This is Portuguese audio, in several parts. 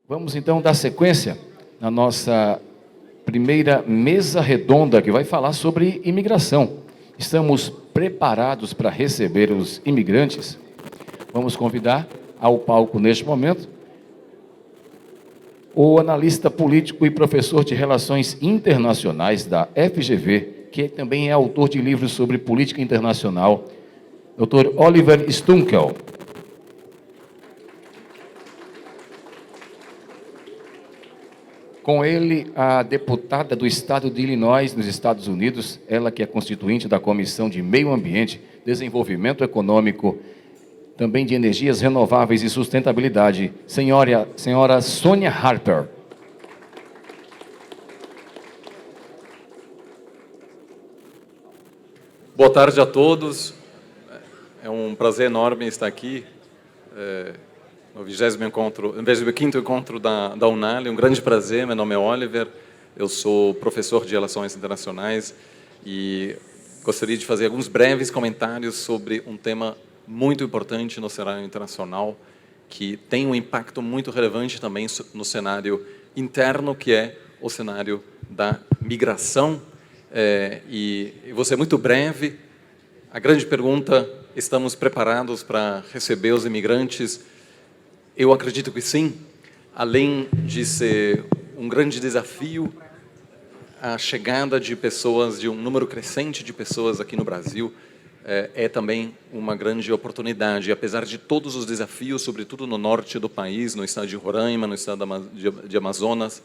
Vamos então dar sequência na nossa primeira mesa redonda que vai falar sobre imigração. Estamos preparados para receber os imigrantes? Vamos convidar ao palco neste momento o analista político e professor de Relações Internacionais da FGV, que também é autor de livros sobre política internacional, Dr. Oliver Stunkel. Com ele, a deputada do estado de Illinois, nos Estados Unidos, ela que é constituinte da Comissão de Meio Ambiente, Desenvolvimento Econômico, também de Energias Renováveis e Sustentabilidade, senhora Sônia Harper. Boa tarde a todos. É um prazer enorme estar aqui no 25º encontro da UNAL. É um grande prazer. Meu nome é Oliver. Eu sou professor de Relações Internacionais e gostaria de fazer alguns breves comentários sobre um tema muito importante no cenário internacional, que tem um impacto muito relevante também no cenário interno, que é o cenário da migração. E vou ser muito breve. A grande pergunta: estamos preparados para receber os imigrantes? Eu acredito que sim. Além de ser um grande desafio, a chegada de pessoas, de um número crescente de pessoas aqui no Brasil, é também uma grande oportunidade. Apesar de todos os desafios, sobretudo no norte do país, no estado de Roraima, no estado de Amazonas,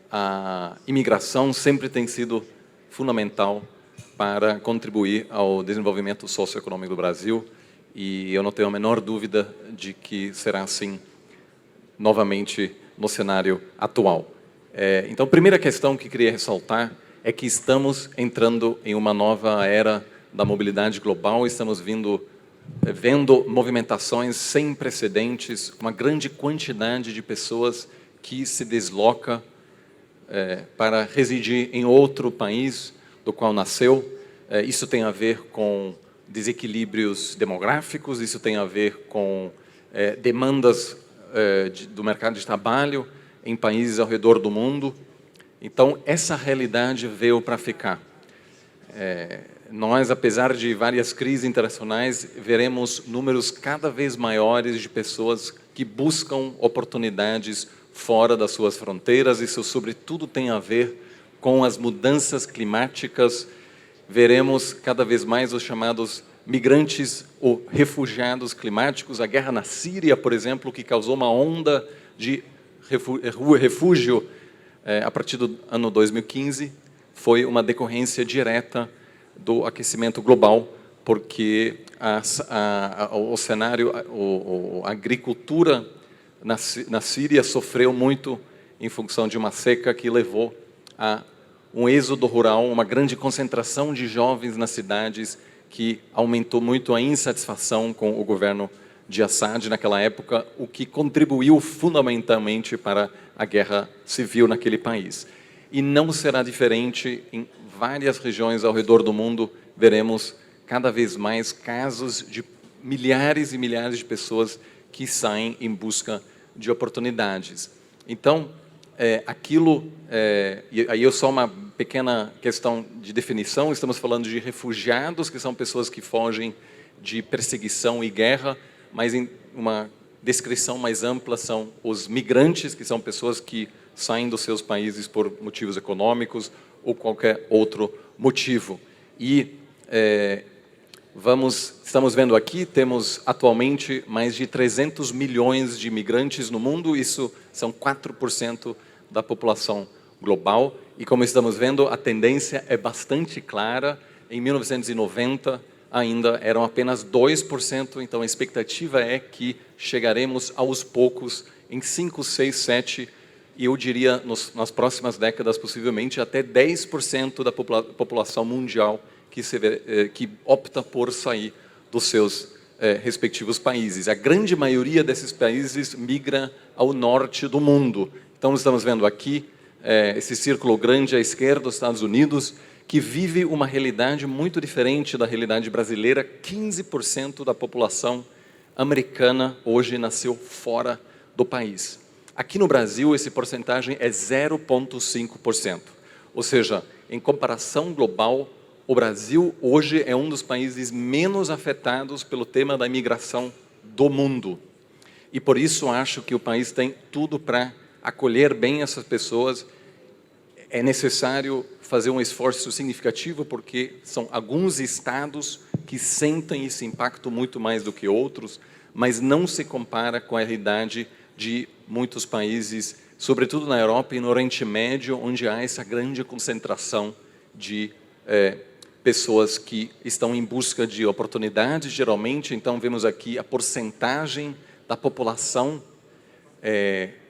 a imigração sempre tem sido fundamental para contribuir ao desenvolvimento socioeconômico do Brasil, e eu não tenho a menor dúvida de que será assim novamente no cenário atual. Então, a primeira questão que queria ressaltar é que estamos entrando em uma nova era da mobilidade global. Estamos vendo movimentações sem precedentes, uma grande quantidade de pessoas que se desloca para residir em outro país do qual nasceu. Isso tem a ver com desequilíbrios demográficos, isso tem a ver com demandas do mercado de trabalho em países ao redor do mundo. Então, essa realidade veio para ficar. Nós, apesar de várias crises internacionais, veremos números cada vez maiores de pessoas que buscam oportunidades fora das suas fronteiras. Isso, sobretudo, tem a ver com as mudanças climáticas. Veremos cada vez mais os chamados migrantes ou refugiados climáticos. A guerra na Síria, por exemplo, que causou uma onda de refúgio a partir do ano 2015, foi uma decorrência direta do aquecimento global, porque o cenário, a agricultura na Síria sofreu muito em função de uma seca que levou a um êxodo rural, uma grande concentração de jovens nas cidades, que aumentou muito a insatisfação com o governo de Assad naquela época, o que contribuiu fundamentalmente para a guerra civil naquele país. E não será diferente em várias regiões ao redor do mundo. Veremos cada vez mais casos de milhares e milhares de pessoas que saem em busca de oportunidades. Então, e aí só uma pequena questão de definição. Estamos falando de refugiados, que são pessoas que fogem de perseguição e guerra, mas em uma descrição mais ampla são os migrantes, que são pessoas que saem dos seus países por motivos econômicos ou qualquer outro motivo. E estamos vendo aqui, temos atualmente mais de 300 milhões de imigrantes no mundo. Isso são 4% da população global. E como estamos vendo, a tendência é bastante clara. Em 1990, ainda eram apenas 2%, então a expectativa é que chegaremos aos poucos em 5, 6, 7, e eu diria nas próximas décadas, possivelmente, até 10% da população mundial que opta por sair dos seus respectivos países. A grande maioria desses países migra ao norte do mundo. Então, estamos vendo aqui esse círculo grande à esquerda, os Estados Unidos, que vive uma realidade muito diferente da realidade brasileira. 15% da população americana hoje nasceu fora do país. Aqui no Brasil, essa porcentagem é 0,5%. Ou seja, em comparação global, o Brasil hoje é um dos países menos afetados pelo tema da imigração do mundo. E por isso acho que o país tem tudo para acolher bem essas pessoas. É necessário fazer um esforço significativo, porque são alguns estados que sentem esse impacto muito mais do que outros, mas não se compara com a realidade de muitos países, sobretudo na Europa e no Oriente Médio, onde há essa grande concentração de pessoas que estão em busca de oportunidades, geralmente. Então, vemos aqui a porcentagem da população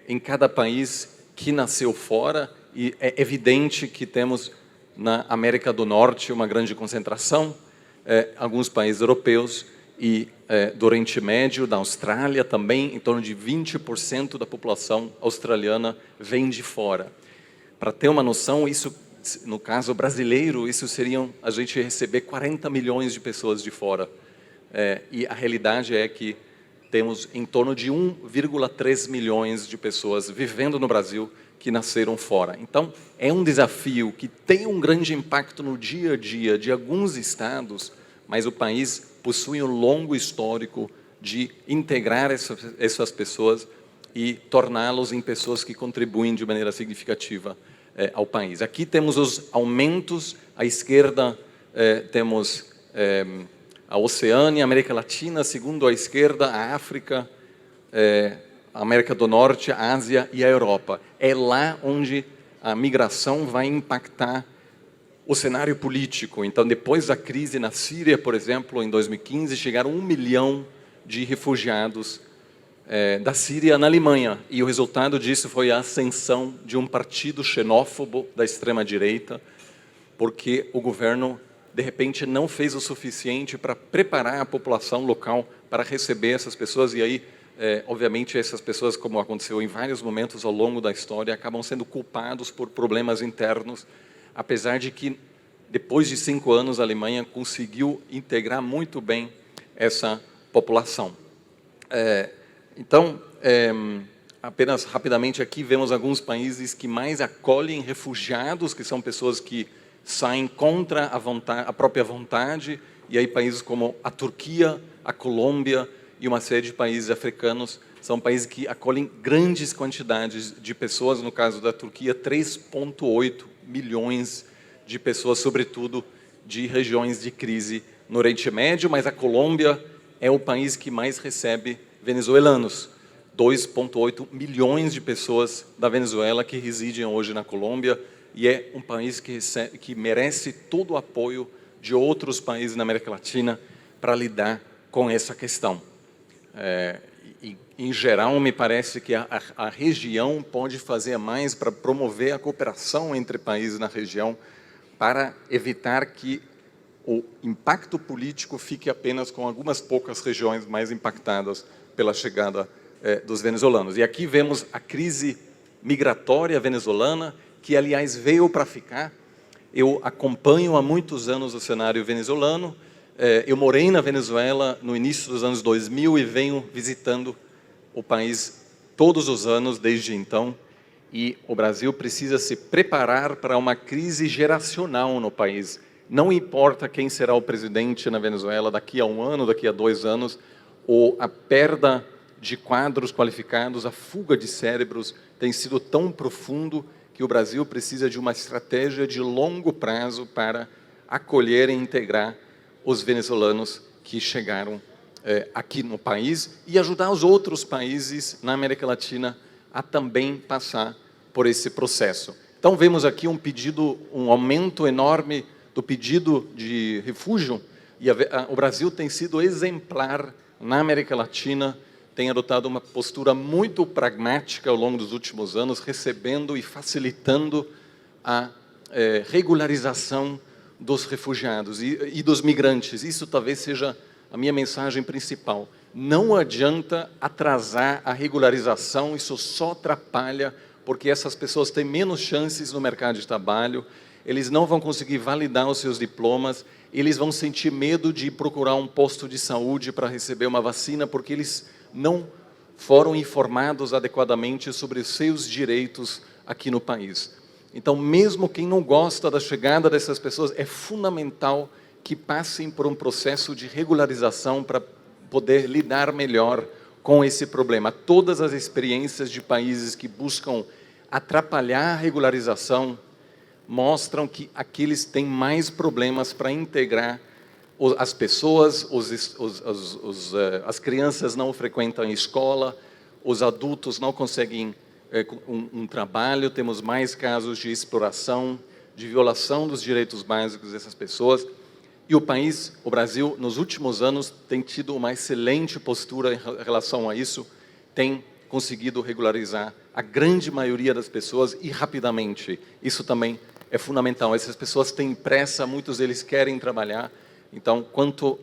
em cada país que nasceu fora, e é evidente que temos na América do Norte uma grande concentração, alguns países europeus e do Oriente Médio, da Austrália também, em torno de 20% da população australiana vem de fora. Para ter uma noção, isso, no caso brasileiro, isso seriam a gente receber 40 milhões de pessoas de fora. E a realidade é que temos em torno de 1,3 milhões de pessoas vivendo no Brasil que nasceram fora. Então, é um desafio que tem um grande impacto no dia a dia de alguns estados, mas o país possui um longo histórico de integrar essas pessoas e torná-los em pessoas que contribuem de maneira significativa ao país. Aqui temos os aumentos, à esquerda temos a Oceânia, a América Latina, segundo à esquerda, a África, a América do Norte, a Ásia e a Europa. É lá onde a migração vai impactar o cenário político. Então, depois da crise na Síria, por exemplo, em 2015, chegaram 1 milhão de refugiados da Síria na Alemanha. E o resultado disso foi a ascensão de um partido xenófobo da extrema-direita, porque o governo, de repente, não fez o suficiente para preparar a população local para receber essas pessoas. E aí, obviamente, essas pessoas, como aconteceu em vários momentos ao longo da história, acabam sendo culpados por problemas internos, apesar de que, depois de 5 anos, a Alemanha conseguiu integrar muito bem essa população. Então, apenas rapidamente aqui, vemos alguns países que mais acolhem refugiados, que são pessoas que saem contra a própria vontade, e aí países como a Turquia, a Colômbia e uma série de países africanos são países que acolhem grandes quantidades de pessoas. No caso da Turquia, 3,8 milhões de pessoas, sobretudo de regiões de crise no Oriente Médio, mas a Colômbia é o país que mais recebe venezuelanos. 2,8 milhões de pessoas da Venezuela que residem hoje na Colômbia, e é um país que merece todo o apoio de outros países na América Latina para lidar com essa questão. Em geral, me parece que a região pode fazer mais para promover a cooperação entre países na região, para evitar que o impacto político fique apenas com algumas poucas regiões mais impactadas pela chegada dos venezuelanos. E aqui vemos a crise migratória venezuelana, que, aliás, veio para ficar. Eu acompanho há muitos anos o cenário venezuelano. Eu morei na Venezuela no início dos anos 2000 e venho visitando o país todos os anos desde então. E o Brasil precisa se preparar para uma crise geracional no país. Não importa quem será o presidente na Venezuela daqui a 1 ano, daqui a 2 anos, ou a perda de quadros qualificados, a fuga de cérebros tem sido tão profundo que o Brasil precisa de uma estratégia de longo prazo para acolher e integrar os venezuelanos que chegaram aqui no país e ajudar os outros países na América Latina a também passar por esse processo. Então, vemos aqui um aumento enorme do pedido de refúgio, e o Brasil tem sido exemplar na América Latina, tem adotado uma postura muito pragmática ao longo dos últimos anos, recebendo e facilitando a regularização dos refugiados e dos migrantes. Isso talvez seja a minha mensagem principal. Não adianta atrasar a regularização, isso só atrapalha, porque essas pessoas têm menos chances no mercado de trabalho, eles não vão conseguir validar os seus diplomas, eles vão sentir medo de procurar um posto de saúde para receber uma vacina, porque eles não foram informados adequadamente sobre os seus direitos aqui no país. Então, mesmo quem não gosta da chegada dessas pessoas, é fundamental que passem por um processo de regularização para poder lidar melhor com esse problema. Todas as experiências de países que buscam atrapalhar a regularização mostram que aqueles têm mais problemas para integrar as pessoas, as crianças não frequentam a escola, os adultos não conseguem um trabalho, temos mais casos de exploração, de violação dos direitos básicos dessas pessoas. E o país, o Brasil, nos últimos anos, tem tido uma excelente postura em relação a isso, tem conseguido regularizar a grande maioria das pessoas e rapidamente. Isso também é fundamental. Essas pessoas têm pressa, muitos deles querem trabalhar, então quanto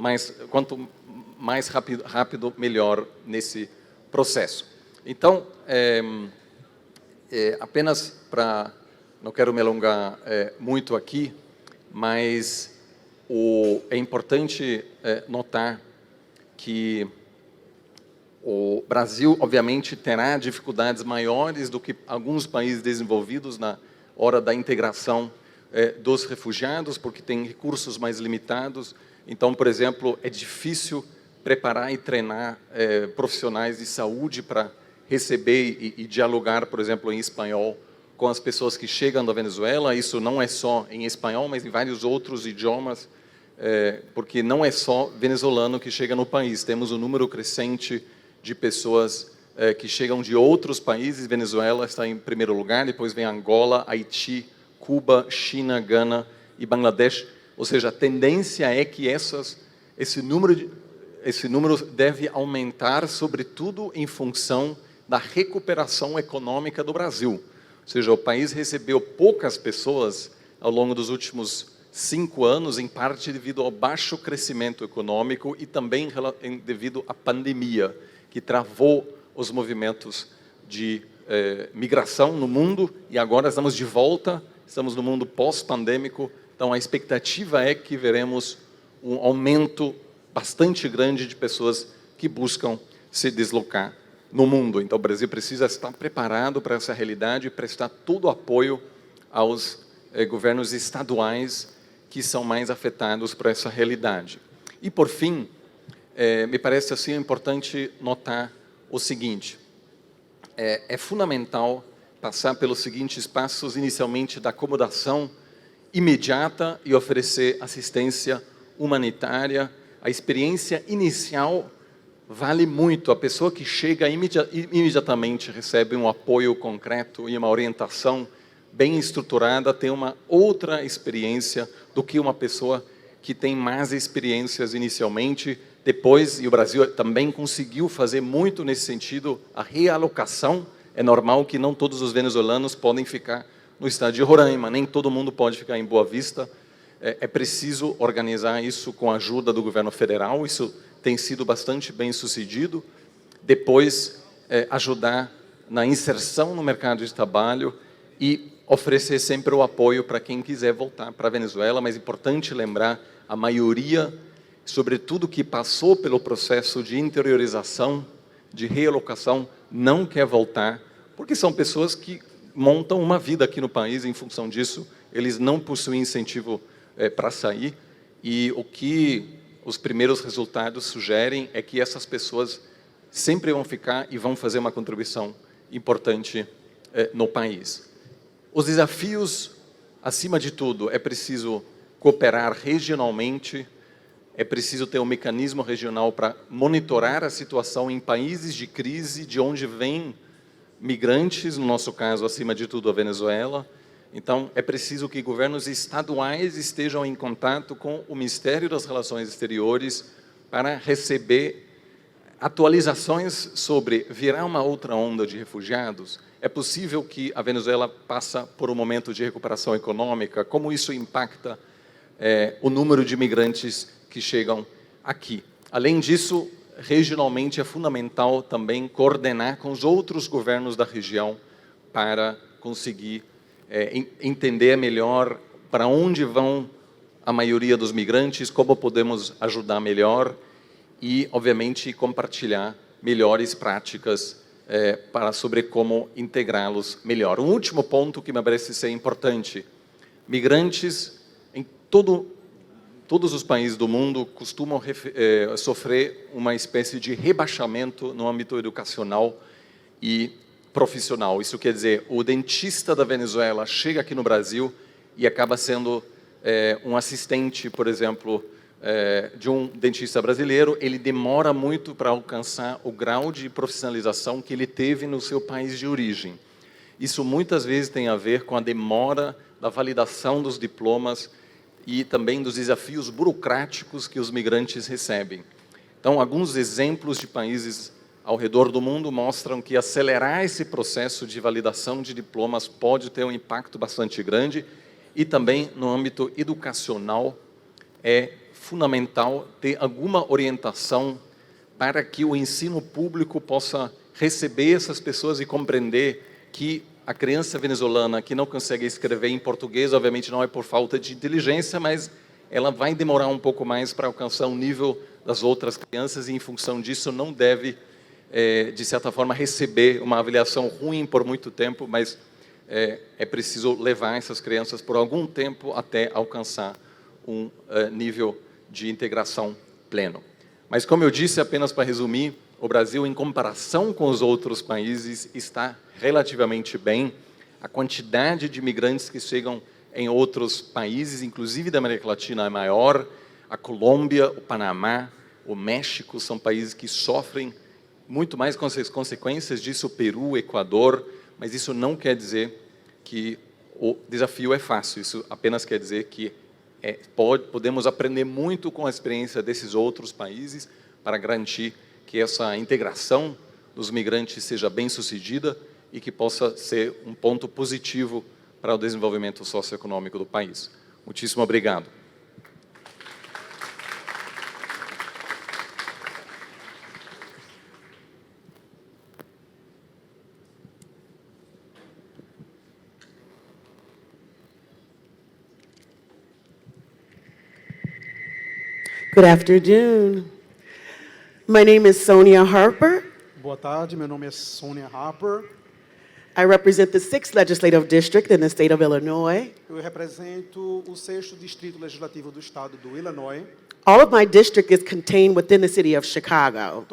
mais rápido, melhor nesse processo. Então, apenas para... Não quero me alongar muito aqui, mas é importante notar que o Brasil, obviamente, terá dificuldades maiores do que alguns países desenvolvidos na hora da integração dos refugiados, porque tem recursos mais limitados. Então, por exemplo, é difícil preparar e treinar profissionais de saúde para receber e dialogar, por exemplo, em espanhol com as pessoas que chegam da Venezuela. Isso não é só em espanhol, mas em vários outros idiomas, porque não é só venezuelano que chega no país. Temos um número crescente de pessoas que chegam de outros países. Venezuela está em primeiro lugar, depois vem Angola, Haiti, Cuba, China, Gana e Bangladesh. Ou seja, a tendência é que esse número deve aumentar, sobretudo em função da recuperação econômica do Brasil. Ou seja, o país recebeu poucas pessoas ao longo dos últimos 5 anos, em parte devido ao baixo crescimento econômico e também devido à pandemia, que travou os movimentos de migração no mundo, e agora estamos de volta, estamos no mundo pós-pandêmico. Então, a expectativa é que veremos um aumento bastante grande de pessoas que buscam se deslocar no mundo. Então, o Brasil precisa estar preparado para essa realidade e prestar todo o apoio aos governos estaduais que são mais afetados por essa realidade. E, por fim, me parece assim importante notar o seguinte: é fundamental passar pelos seguintes passos, inicialmente da acomodação imediata e oferecer assistência humanitária. A experiência inicial vale muito. A pessoa que chega imediatamente recebe um apoio concreto e uma orientação bem estruturada, tem uma outra experiência do que uma pessoa que tem mais experiências inicialmente. Depois, e o Brasil também conseguiu fazer muito nesse sentido, a realocação. É normal que não todos os venezuelanos podem ficar no estado de Roraima, nem todo mundo pode ficar em Boa Vista. É preciso organizar isso com a ajuda do governo federal, isso tem sido bastante bem sucedido. Depois, ajudar na inserção no mercado de trabalho e oferecer sempre o apoio para quem quiser voltar para a Venezuela. Mas é importante lembrar, a maioria, sobretudo que passou pelo processo de interiorização, de realocação, não quer voltar, porque são pessoas que montam uma vida aqui no país. Em função disso, eles não possuem incentivo para sair, e o que os primeiros resultados sugerem é que essas pessoas sempre vão ficar e vão fazer uma contribuição importante no país. Os desafios, acima de tudo, é preciso cooperar regionalmente, é preciso ter um mecanismo regional para monitorar a situação em países de crise, de onde vêm migrantes, no nosso caso, acima de tudo, a Venezuela. Então, é preciso que governos estaduais estejam em contato com o Ministério das Relações Exteriores para receber atualizações sobre: virá uma outra onda de refugiados? É possível que a Venezuela passe por um momento de recuperação econômica? Como isso impacta o número de imigrantes que chegam aqui? Além disso, regionalmente é fundamental também coordenar com os outros governos da região para conseguir entender melhor para onde vão a maioria dos migrantes, como podemos ajudar melhor e, obviamente, compartilhar melhores práticas sobre como integrá-los melhor. Um último ponto que me parece ser importante: migrantes em todos os países do mundo costumam sofrer uma espécie de rebaixamento no âmbito educacional e profissional. Isso quer dizer, o dentista da Venezuela chega aqui no Brasil e acaba sendo um assistente, por exemplo, de um dentista brasileiro. Ele demora muito para alcançar o grau de profissionalização que ele teve no seu país de origem. Isso muitas vezes tem a ver com a demora da validação dos diplomas e também dos desafios burocráticos que os migrantes recebem. Então, alguns exemplos de países ao redor do mundo mostram que acelerar esse processo de validação de diplomas pode ter um impacto bastante grande, e também no âmbito educacional é fundamental ter alguma orientação para que o ensino público possa receber essas pessoas e compreender que a criança venezuelana que não consegue escrever em português, obviamente não é por falta de inteligência, mas ela vai demorar um pouco mais para alcançar o nível das outras crianças, e em função disso não deve, de certa forma, receber uma avaliação ruim por muito tempo, mas é preciso levar essas crianças por algum tempo até alcançar um nível de integração pleno. Mas, como eu disse, apenas para resumir, o Brasil, em comparação com os outros países, está relativamente bem. A quantidade de imigrantes que chegam em outros países, inclusive da América Latina, é maior. A Colômbia, o Panamá, o México são países que sofrem muito mais com as consequências disso, o Peru, o Equador, mas isso não quer dizer que o desafio é fácil. Isso apenas quer dizer que podemos aprender muito com a experiência desses outros países para garantir que essa integração dos migrantes seja bem-sucedida e que possa ser um ponto positivo para o desenvolvimento socioeconômico do país. Muitíssimo obrigado. Good afternoon. My name is Sonia Harper. Boa tarde, meu nome é Sonia Harper. I represent the 6th Legislative District in the state of Illinois. Eu represento o 6º Distrito Legislativo do Estado do Illinois. All of my district is contained within the city of Chicago.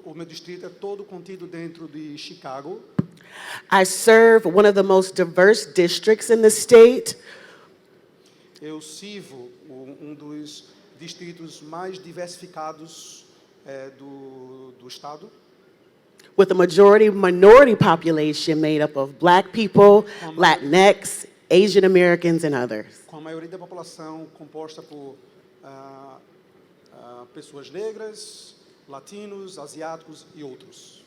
O meu distrito é todo contido dentro de Chicago. I serve one of the most diverse districts in the state. Eu sirvo dos distritos mais diversificados do Estado, with a minority population made up of Black people, Latinx, Asian Americans, and others. com a maioria da população composta por pessoas negras, latinos, asiáticos e outros.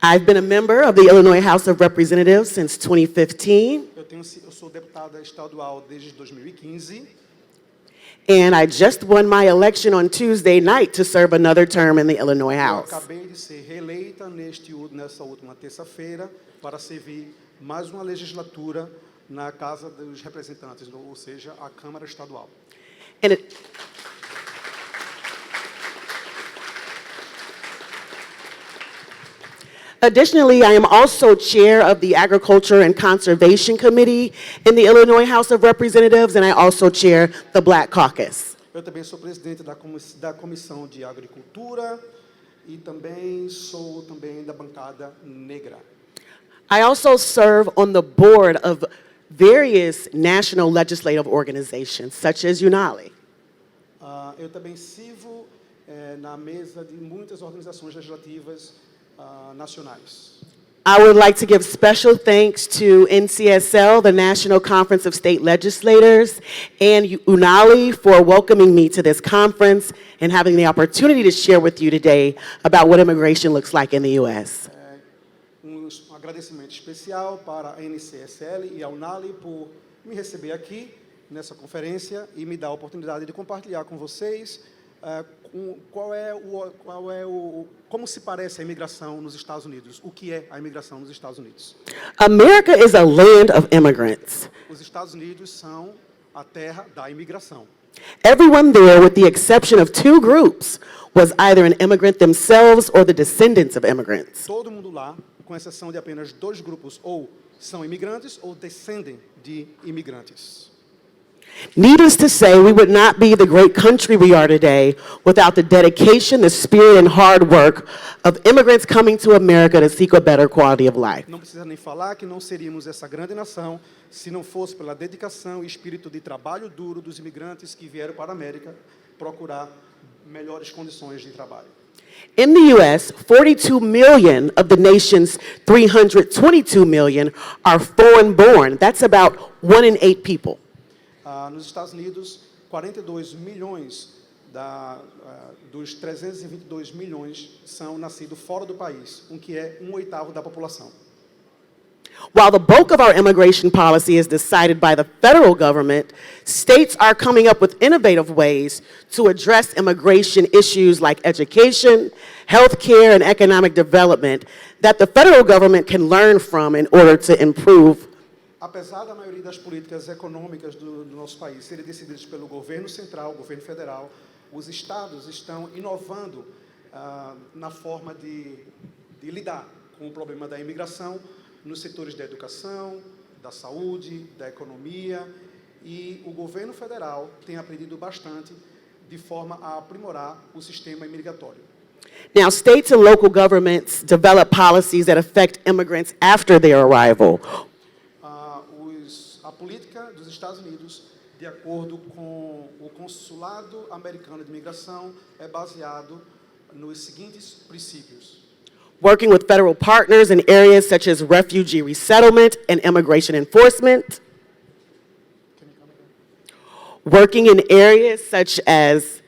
I've been a member of the Illinois House of Representatives since 2015, Eu sou deputada estadual desde 2015. and I just won my election on Tuesday night to serve another term in the Illinois Eu House. acabei de ser reeleita nessa última terça-feira para servir mais uma legislatura na Casa dos Representantes, ou seja, a Câmara Estadual. And additionally, I am also chair of the Agriculture and Conservation Committee in the Illinois House of Representatives, and I also chair the Black Caucus. Eu também sou presidente da Comissão de Agricultura e também sou da bancada negra. I also serve on the board of various national legislative organizations, such as UNALI. Eu também sirvo na mesa de muitas organizações legislativas nacionais. I would like to give special thanks to NCSL, the National Conference of State Legislators, and UNALI for welcoming me to this conference and having the opportunity to share with you today about what immigration looks like in the U.S. Agradecimento especial para a NCSL e a UNALI por me receber aqui nessa conferência e me dar a oportunidade de compartilhar com vocês como se parece a imigração nos Estados Unidos, o que é a imigração nos Estados Unidos. America is a land of immigrants. Os Estados Unidos são a terra da imigração. Everyone there, with the exception of two groups, was either an immigrant themselves or the descendants of immigrants. Todo mundo lá, com exceção de apenas dois grupos, ou são imigrantes ou descendem de imigrantes. Needless to say, we would not be the great country we are today without the dedication, the spirit, and hard work of immigrants coming to America to seek a better quality of life. Não precisa nem falar que não seríamos essa grande nação se não fosse pela dedicação e espírito de trabalho duro dos imigrantes que vieram para a América procurar melhores condições de trabalho. In the U.S., 42 million of the nation's 322 million are foreign-born. That's about 1 in 8 people. Nos Estados Unidos, 42 milhões dos 322 milhões são nascidos fora do país, que é 1/8 da população. While the bulk of our immigration policy is decided by the federal government, states are coming up with innovative ways to address immigration issues like education, healthcare, and economic development that the federal government can learn from in order to improve. Apesar da maioria das políticas econômicas do nosso país serem decididas pelo governo central, governo federal, os estados estão inovando na forma de lidar com o problema da imigração nos setores da educação, da saúde, da economia, e o governo federal tem aprendido bastante de forma a aprimorar o sistema imigratório. Now, states and local governments develop policies that affect immigrants after their arrival. A política dos Estados Unidos, de acordo com o Consulado Americano de Imigração, é baseado nos seguintes princípios: Working with federal partners in areas such as refugee resettlement and immigration enforcement. Working in areas such as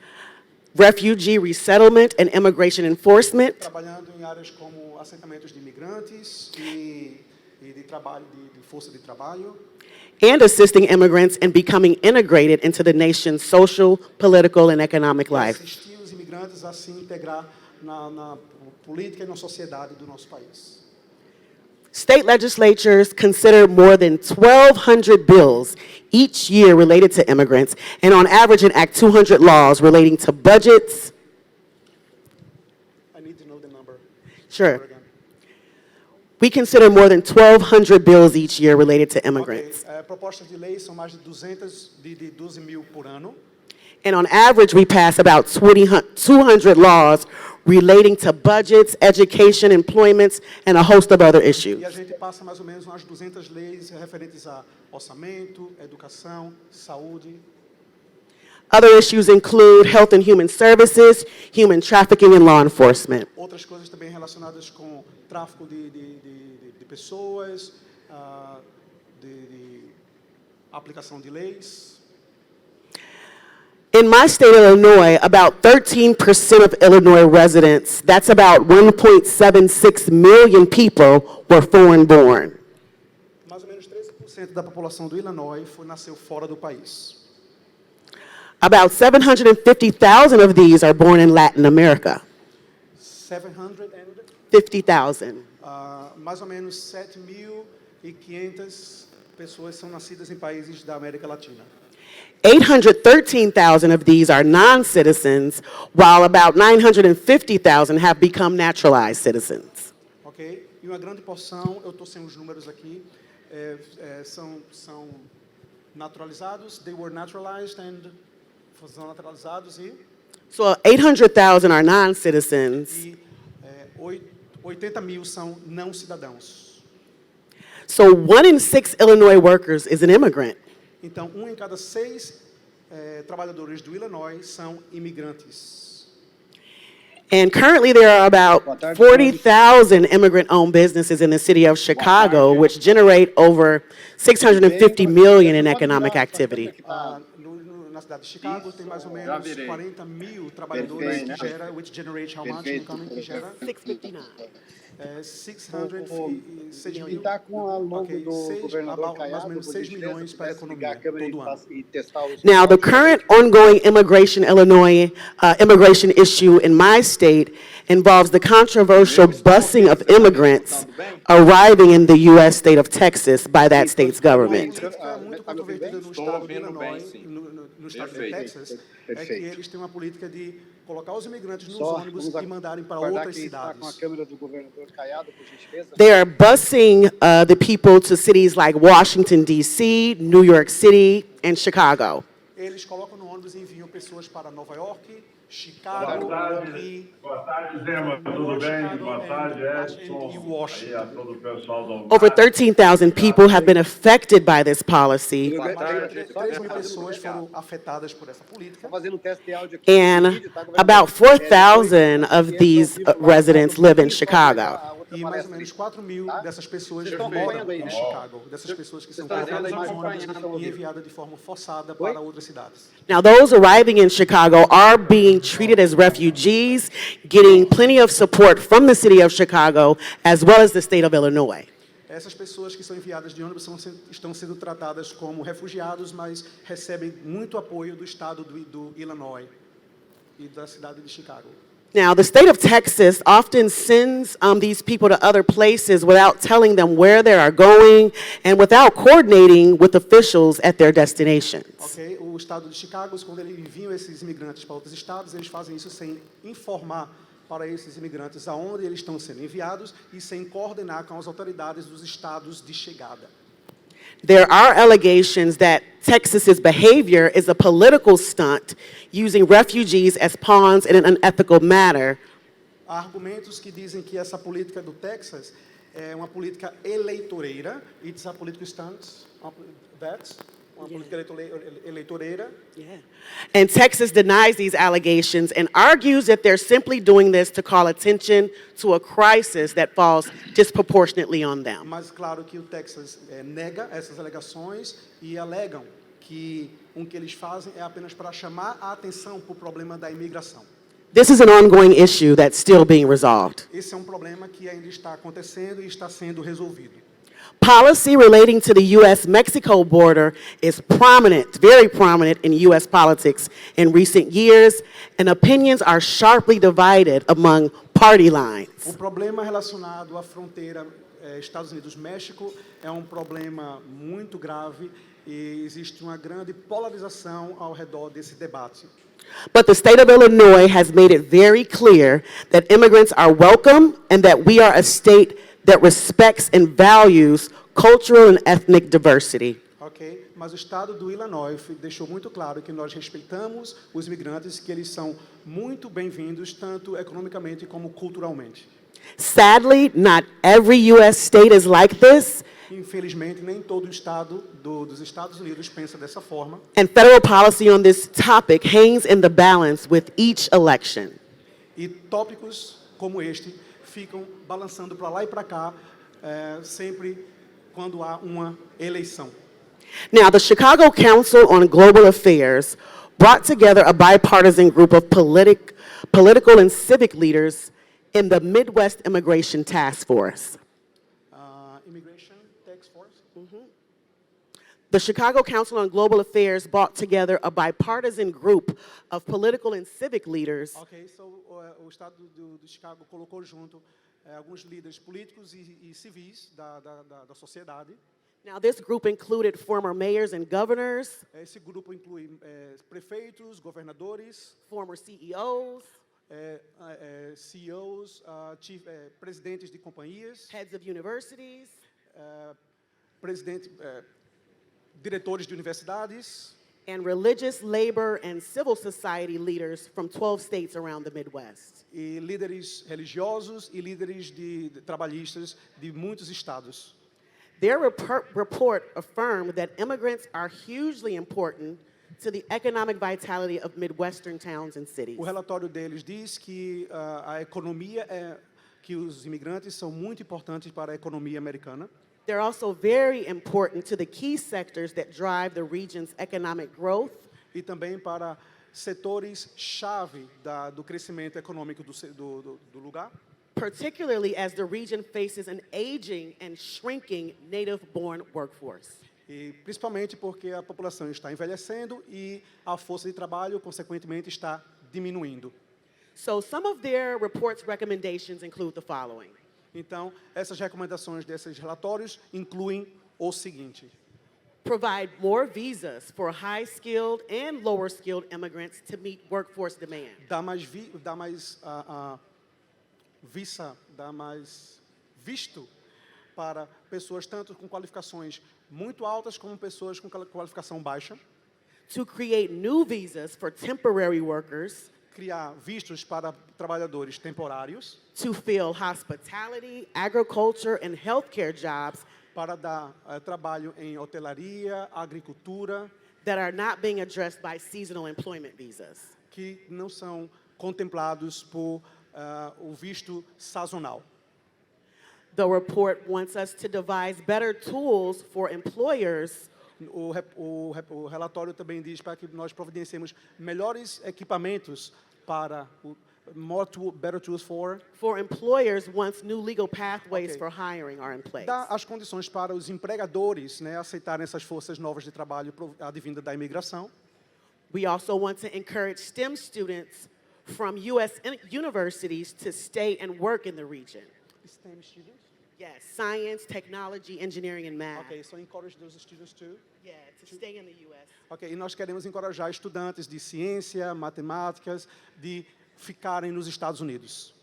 refugee resettlement and immigration enforcement. Trabalhando em áreas como assentamentos de imigrantes e de trabalho, de força de trabalho. And assisting immigrants in becoming integrated into the nation's social, political, and economic life. Assistir os imigrantes a se integrar na política e na sociedade do nosso país. State legislatures consider more than 1,200 bills each year related to immigrants, and on average enact 200 laws relating to budgets. I need to know the number. Sure. We consider more than 1,200 bills each year related to immigrants. Okay. Propostas de lei são mais de 12 mil por ano. And on average, we pass about 200 laws relating to budgets, education, employments, and a host of other issues. E a gente passa mais ou menos umas 200 leis referentes a orçamento, educação, saúde. Other issues include health and human services, human trafficking, and law enforcement. Outras coisas também relacionadas com tráfico de pessoas, de aplicação de leis. In my state of Illinois, about 13% of Illinois residents, that's about 1.76 million people, were foreign-born. Mais ou menos 13% da população do Illinois nasceu fora do país. About 750,000 of these are born in Latin America. 50,000. Mais ou menos 7.500 pessoas são nascidas em países da América Latina. 813,000 of these are non-citizens, while about 950,000 have become naturalized citizens. Ok? E uma grande porção, eu estou sem os números aqui, são naturalizados. They were naturalized and são naturalizados e. So 800,000 are non-citizens. E 80 mil são não cidadãos. So 1 in 6 Illinois workers is an immigrant. Então, 1 em cada 6 trabalhadores do Illinois são imigrantes. And currently there are about 40,000 immigrant-owned businesses in the city of Chicago, which generate over $650 million in economic activity. Na cidade de Chicago tem mais ou menos 40 mil trabalhadores que gera, which generates how much income que gera? 659. 606 E mil. está com a logo Ok, do governador mais ou Caiado, menos por 6 gentileza, milhões para a pudesse ligar economia a câmera todo ano. e testar os Now, the current ongoing immigration immigration issue in my state involves the controversial busing of immigrants arriving in the U.S. state of Texas by that state's Uma government. política muito Tá me ouvindo controvertida bem? no Estou estado de ouvindo bem, Illinois, sim. no estado de Perfeito. Texas, é que Perfeito. eles têm uma política de colocar os imigrantes nos Só ônibus vamos e mandarem para aguardar outras que está com a cidades. câmera do governador Caiado, por gentileza. They are busing the people to cities like Washington, D.C., New York City, and Chicago. Eles colocam no ônibus e enviam pessoas para Nova York, Boa Chicago tarde, e Zema, tudo bem? Boa tarde, e Edson, aí a Washington. todo o pessoal do Over Almar. 13,000 people have been affected by this policy, Tudo bem? Mais de Só 3 mil fazendo pessoas teste. foram afetadas por essa política. Estou fazendo um teste de áudio aqui. and about 4,000 of these residents live in Chicago. E mais ou menos 4 mil dessas pessoas Vocês estão moram acompanhando aí, em né? Chicago, dessas pessoas que são Vocês estão colocadas vendo a nos imagem? ônibus Estão e ouvindo? enviadas de forma forçada Oi? para outras cidades. Now, those arriving in Chicago are being treated as refugees, getting plenty of support from the city of Chicago as well as the state of Illinois. Essas pessoas que são enviadas de ônibus estão sendo tratadas como refugiados, mas recebem muito apoio do estado do Illinois e da cidade de Chicago. Now, the state of Texas often sends these people to other places without telling them where they are going and without coordinating with officials at their destinations. Ok? O estado de Chicago, quando eles enviam esses imigrantes para outros estados, eles fazem isso sem informar para esses imigrantes aonde eles estão sendo enviados e sem coordenar com as autoridades dos estados de chegada. There are allegations that Texas's behavior is a political stunt, using refugees as pawns in an unethical manner. Há argumentos que dizem que essa política do Texas é uma política eleitoreira, it's a political stunt, uma política eleitoreira. And Texas denies these allegations and argues that they're simply doing this to call attention to a crisis that falls disproportionately on them. Mas claro que o Texas nega essas alegações e alegam que o que eles fazem é apenas para chamar a atenção para o problema da imigração. This is an ongoing issue that's still being resolved. Esse é um problema que ainda está acontecendo e está sendo resolvido. Policy relating to the U.S.-Mexico border is prominent, very prominent in U.S. politics in recent years, and opinions are sharply divided among party lines. O problema relacionado à fronteira Estados Unidos-México é um problema muito grave e existe uma grande polarização ao redor desse debate. But the state of Illinois has made it very clear that immigrants are welcome and that we are a state that respects and values cultural and ethnic diversity. Ok? Mas o estado do Illinois deixou muito claro que nós respeitamos os imigrantes, que eles são muito bem-vindos, tanto economicamente como culturalmente. Sadly, not every U.S. state is like this, Infelizmente, nem todo o estado dos Estados Unidos pensa dessa forma. and federal policy on this topic hangs in the balance with each election. E tópicos como este ficam balançando para lá e para cá, sempre quando há uma eleição. Now, the Chicago Council on Global Affairs brought together a bipartisan group of political and civic leaders in the Midwest Immigration Task Force. Immigration Task Force. The Chicago Council on Global Affairs brought together a bipartisan group of political and civic leaders Ok, so, o estado do Chicago colocou junto alguns líderes políticos e civis da sociedade. Now, this group included former mayors and governors, Esse grupo inclui prefeitos, governadores, former CEOs, CEOs, presidentes de companhias, heads of universities, diretores de universidades and religious, labor, and civil society leaders from 12 states around the Midwest. e líderes religiosos e líderes trabalhistas de muitos estados. Their report affirmed that immigrants are hugely important to the economic vitality of Midwestern towns and cities. O relatório deles diz que a economia que os imigrantes são muito importantes para a economia americana. They're also very important to the key sectors that drive the region's economic growth, E também para setores-chave do crescimento econômico do lugar. particularly as the region faces an aging and shrinking native-born workforce. E principalmente porque a população está envelhecendo e a força de trabalho, consequentemente, está diminuindo. So some of their report's recommendations include the following. Então, essas recomendações desses relatórios incluem o seguinte: Provide more visas for high-skilled and lower-skilled immigrants to meet workforce demand. dá mais visto para pessoas tanto com qualificações muito altas como pessoas com qualificação baixa. To create new visas for temporary workers. Criar vistos para trabalhadores temporários. To fill hospitality, agriculture, and healthcare jobs Para dar trabalho em hotelaria, agricultura, that are not being addressed by seasonal employment visas. que não são contemplados por o visto sazonal. The report wants us to devise better tools for employers O relatório também diz para que nós providenciemos melhores equipamentos para better tools for employers once new legal pathways Okay. for hiring are in place. dar as condições para os empregadores, né, aceitarem essas forças novas de trabalho advinda da imigração. We also want to encourage STEM students from U.S. universities to stay and work in the region. STEM students? Yes, science, technology, engineering, and math. Okay, so encourage those students too. Yeah, to stay in the U.S. Ok, e nós queremos encorajar estudantes de ciência, matemáticas, de ficarem nos Estados Unidos.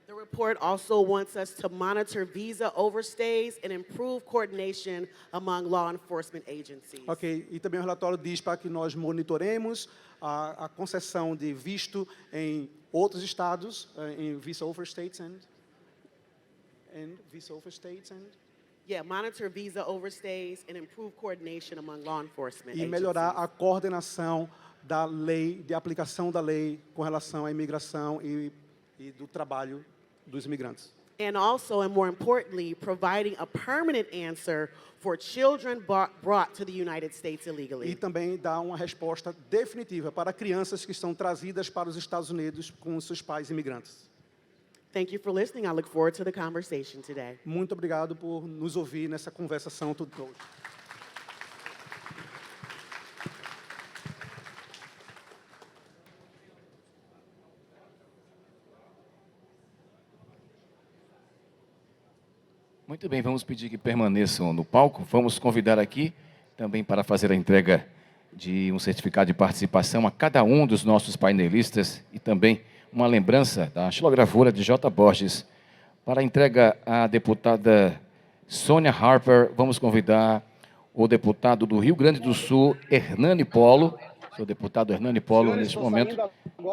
The report also wants us to monitor visa overstays and improve coordination among law enforcement agencies. Ok, e também o relatório diz para que nós monitoremos a concessão de visto em outros estados, em visa overstays and visa overstays and Yeah, monitor visa overstays and improve coordination among law enforcement e melhorar agencies. a coordenação da lei, de aplicação da lei com relação à imigração e do trabalho dos imigrantes. And also, and more importantly, providing a permanent answer for children brought to the United States E illegally. também dar uma resposta definitiva para crianças que são trazidas para os Estados Unidos com seus pais imigrantes. Thank you for listening. I look forward to the conversation today. Muito obrigado por nos ouvir nessa conversação toda hoje. Muito bem, vamos pedir que permaneçam no palco. Vamos convidar aqui também para fazer a entrega de um certificado de participação a cada um dos nossos painelistas e também uma lembrança da xilogravura de J. Borges. Para a entrega à deputada Sônia Harper, vamos convidar o deputado do Rio Grande do Sul, Hernani Polo. O deputado Hernani Polo, neste momento,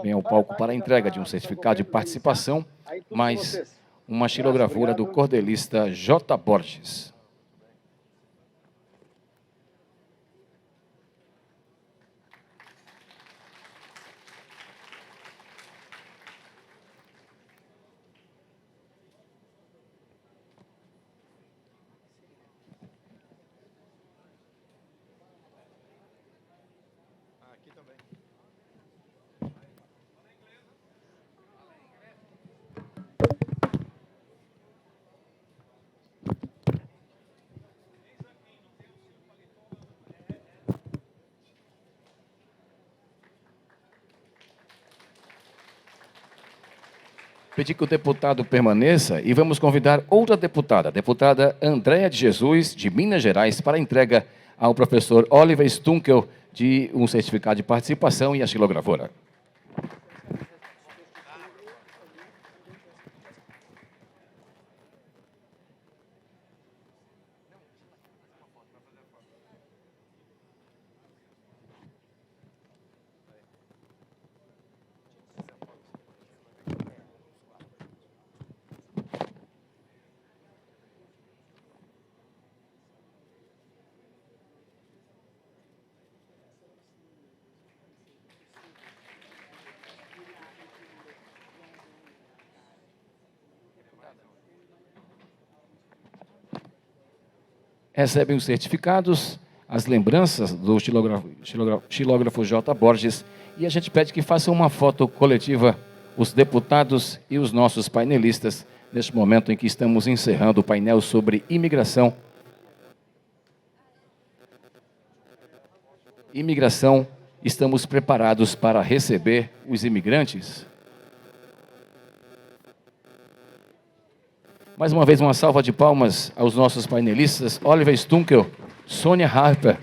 vem ao palco para a entrega de um certificado de participação, mais uma xilogravura do cordelista J. Borges. Pedir que o deputado permaneça e vamos convidar outra deputada, a deputada Andréa de Jesus, de Minas Gerais, para a entrega ao professor Oliver Stunkel de um certificado de participação e a xilogravura. Recebem os certificados, as lembranças do xilógrafo J. Borges, e a gente pede que façam uma foto coletiva os deputados e os nossos painelistas, neste momento em que estamos encerrando o painel sobre imigração. Imigração, estamos preparados para receber os imigrantes? Mais uma vez, uma salva de palmas aos nossos painelistas, Oliver Stunkel, Sônia Harper,